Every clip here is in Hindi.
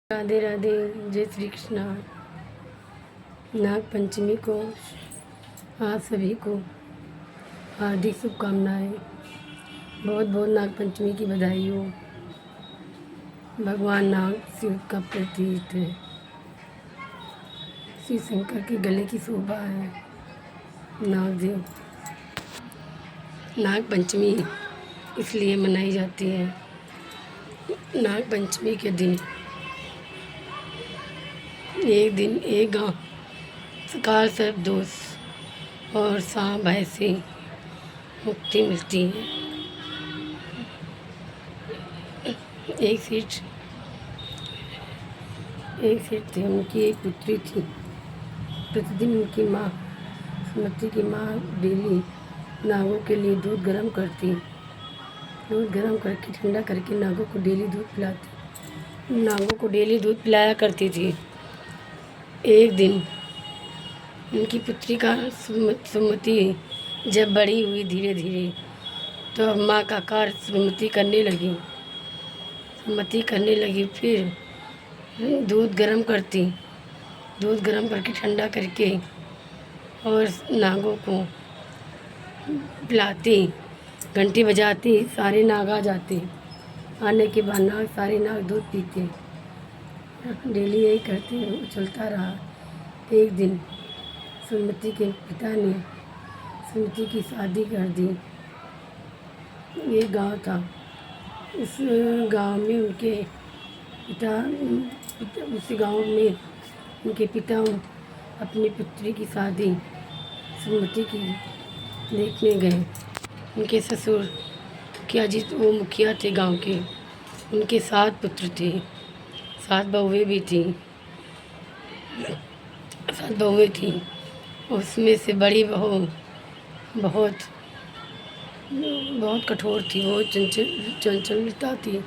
राधे राधे। जय श्री कृष्णा। नाग पंचमी को आप सभी को हार्दिक शुभकामनाएं। बहुत बहुत नाग पंचमी की बधाई हो। भगवान नाग शिव का प्रतीक है। शिव शंकर के गले की शोभा है नागदेव। नाग पंचमी इसलिए मनाई जाती है। नाग पंचमी के दिन एक गांव काल सर्प दोष और सांप भय से मुक्ति मिलती है। एक सेठ थे, उनकी एक पुत्री थी। प्रतिदिन उनकी माँ सुमति की माँ डेली नागों के लिए दूध गर्म करती। दूध गर्म करके ठंडा करके नागों को डेली दूध पिलाया करती थी। एक दिन उनकी पुत्री का सुमति जब बड़ी हुई धीरे धीरे, तो माँ का कार्य सुमति करने लगी। फिर दूध गर्म करके ठंडा करके और नागों को पिलाती। घंटी बजाती, सारे नाग आ जाते। आने के बाद सारे नाग दूध पीते। डेली यही करते चलता रहा। एक दिन सुमति के पिता ने सुमति की शादी कर दी। ये गांव था। उस गांव में उस गांव में उनके पिता अपनी पुत्री की शादी सुमति की देखने गए। उनके ससुर क्या जी वो मुखिया थे गांव के। उनके 7 पुत्र थे, 7 बहुएं भी थी। 7 बहुएं थी। उसमें से बड़ी बहू बहुत कठोर थी, बहुत चंचलता थी।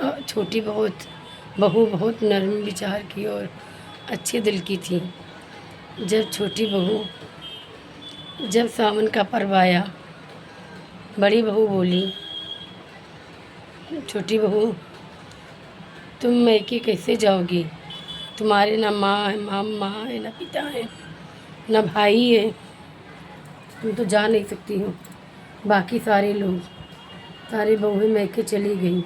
और छोटी बहू बहुत नर्म विचार की और अच्छे दिल की थी। जब सावन का पर्व आया, बड़ी बहू बोली, छोटी बहू तुम मैके कैसे जाओगी? तुम्हारे ना माँ है, ना पिता है, ना भाई है। तुम तो जा नहीं सकती हो। बाकी सारे बहुएं मैके चली गई।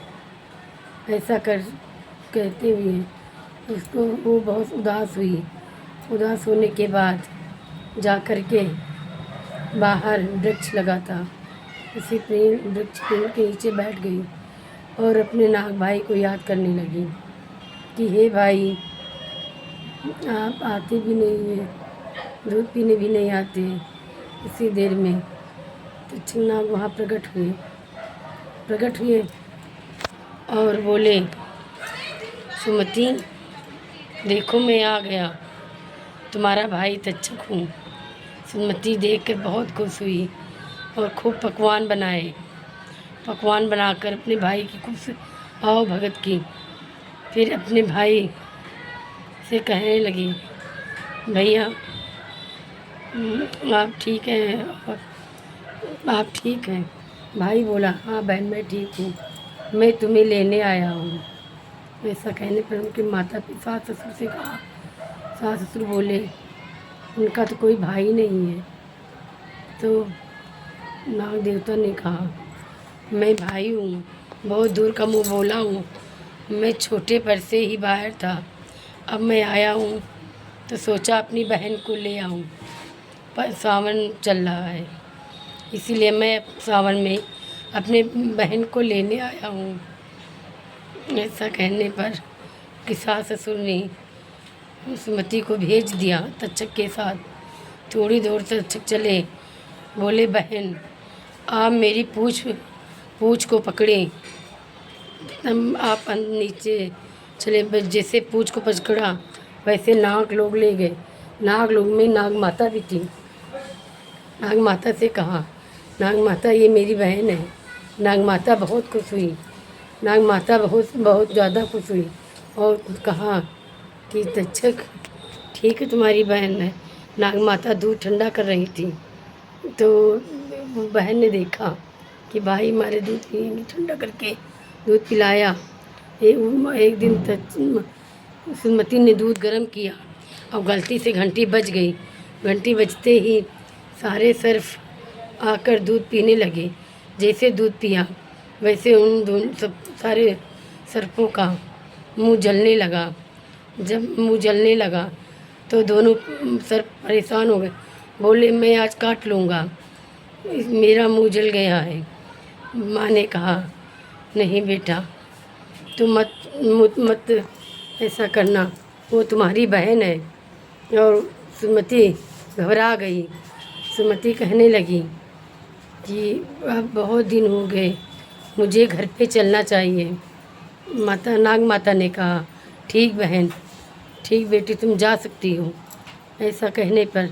ऐसा कहते हुए उसको वो बहुत उदास हुई। उदास होने के बाद जा कर के बाहर वृक्ष लगा था, उसी वृक्ष के नीचे बैठ गई और अपने नाग भाई को याद करने लगी कि हे भाई, आप आते भी नहीं हैं, दूध पीने भी नहीं आते। इसी देर में तो नाग वहाँ प्रकट हुए और बोले, सुमति देखो मैं आ गया, तुम्हारा भाई तक्षक हूँ। सुमति देखकर बहुत खुश हुई और खूब पकवान बनाकर अपने भाई की खूब आओ भगत की। फिर अपने भाई से कहने लगी, भैया आप ठीक हैं? और आप ठीक हैं? भाई बोला, हाँ बहन मैं ठीक हूँ, मैं तुम्हें लेने आया हूँ। ऐसा कहने पर उनके सास ससुर से कहा। सास ससुर बोले, उनका तो कोई भाई नहीं है। तो नाग देवता ने कहा, मैं भाई हूँ, बहुत दूर का मुँह बोला हूँ। मैं छोटे पर से ही बाहर था, अब मैं आया हूँ तो सोचा अपनी बहन को ले आऊँ। पर सावन चल रहा है, इसीलिए मैं सावन में अपने बहन को लेने आया हूँ। ऐसा कहने पर कि सास ससुर ने सुमति को भेज दिया तक्षक के साथ। थोड़ी दूर तक्षक चले। बोले, बहन आप मेरी पूँछ को पकड़े। तब आप नीचे चले। जैसे पूँछ को पकड़ा वैसे नाग लोग ले गए। नाग लोग में नाग माता भी थी। नाग माता से कहा, नाग माता ये मेरी बहन है। नाग माता बहुत खुश हुई। नाग माता बहुत ज़्यादा खुश हुई और कहा कि तक्षक ठीक है, तुम्हारी बहन है। नाग माता दूध ठंडा कर रही थी, तो बहन ने देखा कि भाई हमारे दूध पिएंगे। ठंडा करके दूध पिलाया एक दिन तक सुमति ने दूध गर्म किया और गलती से घंटी बज गई। घंटी बजते ही सारे सर्प आकर दूध पीने लगे। जैसे दूध पिया वैसे उन दोनों सब सारे सर्पों का मुंह जलने लगा। जब मुंह जलने लगा तो दोनों सर्प परेशान हो गए। बोले मैं आज काट लूँगा, मेरा मुंह जल गया है। माँ ने कहा नहीं बेटा, तुम मत मत ऐसा करना, वो तुम्हारी बहन है। और सुमति घबरा गई। सुमति कहने लगी कि अब बहुत दिन हो गए, मुझे घर पे चलना चाहिए। नाग माता ने कहा ठीक बहन, ठीक बेटी, तुम जा सकती हो। ऐसा कहने पर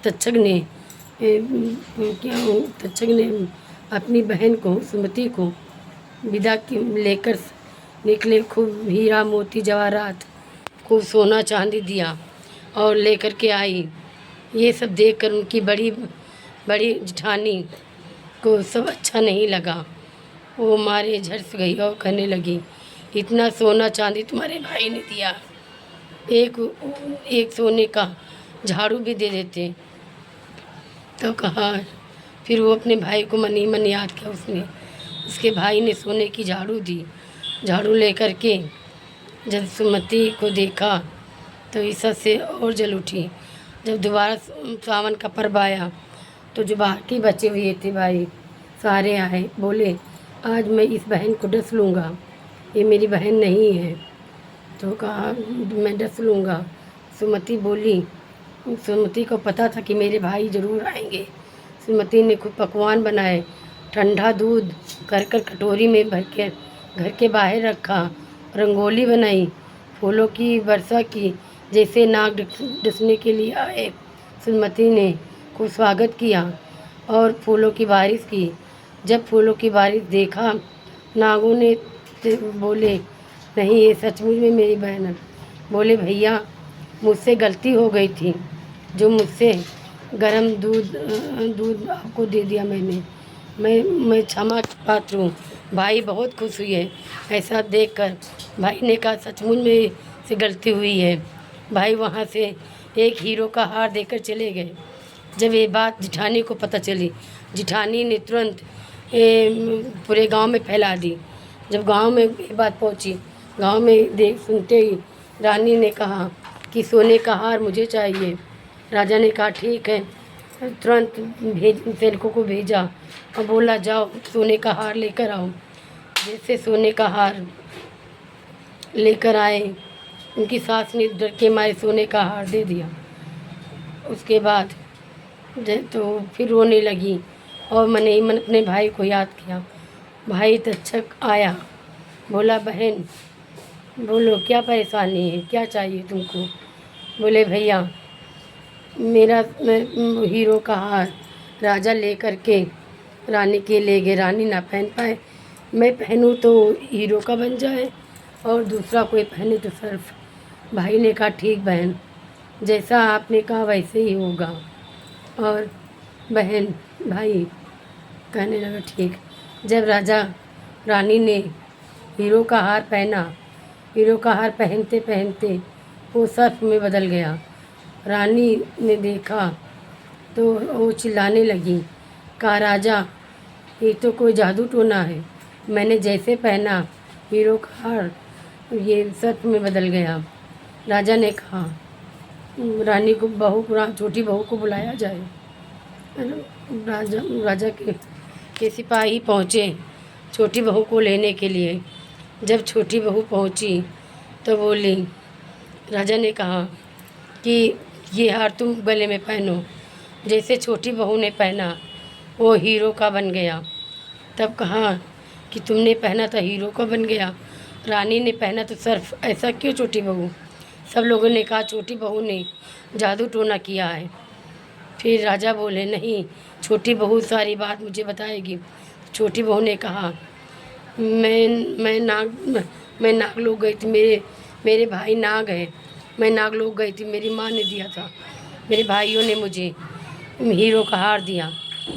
तक्षक ने अपनी बहन को सुमति को विदा लेकर निकले। खूब हीरा मोती जवाहरात, खूब सोना चांदी दिया और लेकर के आई। ये सब देखकर उनकी बड़ी बड़ी जेठानी को सब अच्छा नहीं लगा। वो मारे झर्स गई और कहने लगी इतना सोना चांदी तुम्हारे भाई ने दिया, एक सोने का झाड़ू भी दे देते। तो कहा, फिर वो अपने भाई को मनी मन याद किया उसने। उसके भाई ने सोने की झाड़ू दी। झाड़ू लेकर के जब सुमति को देखा तो ईसा से और जल उठी। जब दोबारा सावन का पर्व आया तो जो बाकी बचे हुए थे भाई सारे आए। बोले आज मैं इस बहन को डस लूँगा, ये मेरी बहन नहीं है। तो कहा मैं डस लूँगा। सुमति बोली, सुमति को पता था कि मेरे भाई ज़रूर आएंगे। सुमति ने खूब पकवान बनाए, ठंडा दूध कर कटोरी में भर के घर के बाहर रखा, रंगोली बनाई, फूलों की वर्षा की। जैसे नाग डसने के लिए आए, सुमति ने खूब स्वागत किया और फूलों की बारिश की। जब फूलों की बारिश देखा, नागों ने बोले नहीं, ये सचमुच में मेरी बहन है। बोले भैया मुझसे गलती हो गई थी, जो मुझसे गरम दूध आपको दे दिया मैं क्षमा पात्र हूँ। भाई बहुत खुश हुई है। ऐसा देखकर भाई ने कहा सचमुच में से गलती हुई है। भाई वहाँ से एक हीरो का हार देकर चले गए। जब ये बात जिठानी को पता चली, जिठानी ने तुरंत पूरे गांव में फैला दी। जब गांव में ये बात पहुंची, गांव में सुनते ही रानी ने कहा कि सोने का हार मुझे चाहिए। राजा ने कहा ठीक है। तुरंत सेवकों को भेजा और बोला जाओ सोने का हार लेकर आओ। जैसे सोने का हार लेकर आए, उनकी सास ने डर के मारे सोने का हार दे दिया। उसके बाद तो फिर रोने लगी और मन ही मन अपने भाई को याद किया। भाई तक्षक आया, बोला बहन बोलो क्या परेशानी है, क्या चाहिए तुमको। बोले भैया मेरा हीरो का हार राजा लेकर के रानी के ले गए, रानी ना पहन पाए। मैं पहनूं तो हीरो का बन जाए और दूसरा कोई पहने तो सर्फ। भाई ने कहा ठीक बहन, जैसा आपने कहा वैसे ही होगा। और बहन भाई कहने लगा ठीक। जब राजा रानी ने हीरो का हार पहना, हीरो का हार पहनते पहनते वो सर्प में बदल गया। रानी ने देखा तो वो चिल्लाने लगी, कहा राजा ये तो कोई जादू टोना है, मैंने जैसे पहना हीरो का हार ये सर्प में बदल गया। राजा ने कहा रानी को छोटी बहू को बुलाया जाए। राजा के सिपाही पहुँचे छोटी बहू को लेने के लिए। जब छोटी बहू पहुँची तो बोली, राजा ने कहा कि ये हार तुम गले में पहनो। जैसे छोटी बहू ने पहना वो हीरो का बन गया। तब कहा कि तुमने पहना था हीरो का बन गया, रानी ने पहना तो सर्फ, ऐसा क्यों छोटी बहू। सब लोगों ने कहा छोटी बहू ने जादू टोना किया है। फिर राजा बोले नहीं, छोटी बहू सारी बात मुझे बताएगी। छोटी बहू ने कहा मैं नाग लोग गई थी, मेरे भाई नाग हैं, मैं नाग लोग गई थी, मेरी माँ ने दिया था, मेरे भाइयों ने मुझे हीरो का हार दिया,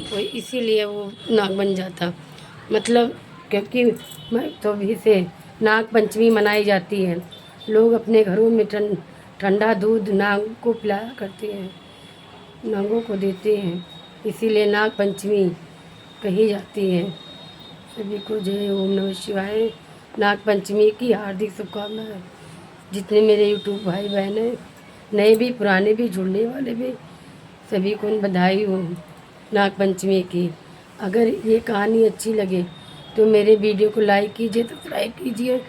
तो इसीलिए वो नाग बन जाता। मतलब क्योंकि मैं तो भी से नाग पंचमी मनाई जाती है। लोग अपने घरों में ठंडा दूध नाग को पिलाया करते हैं, नागों को देते हैं, इसीलिए नाग पंचमी कही जाती है। सभी को जय ओम नमः शिवाय। नाग पंचमी की हार्दिक शुभकामनाएं। जितने मेरे यूट्यूब भाई बहन हैं, नए भी पुराने भी जुड़ने वाले भी, सभी को बधाई हो नाग पंचमी की। अगर ये कहानी अच्छी लगे तो मेरे वीडियो को लाइक कीजिए, सब्सक्राइब कीजिए,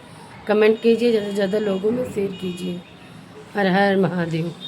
कमेंट कीजिए, ज़्यादा से ज़्यादा लोगों में शेयर कीजिए। हर हर महादेव।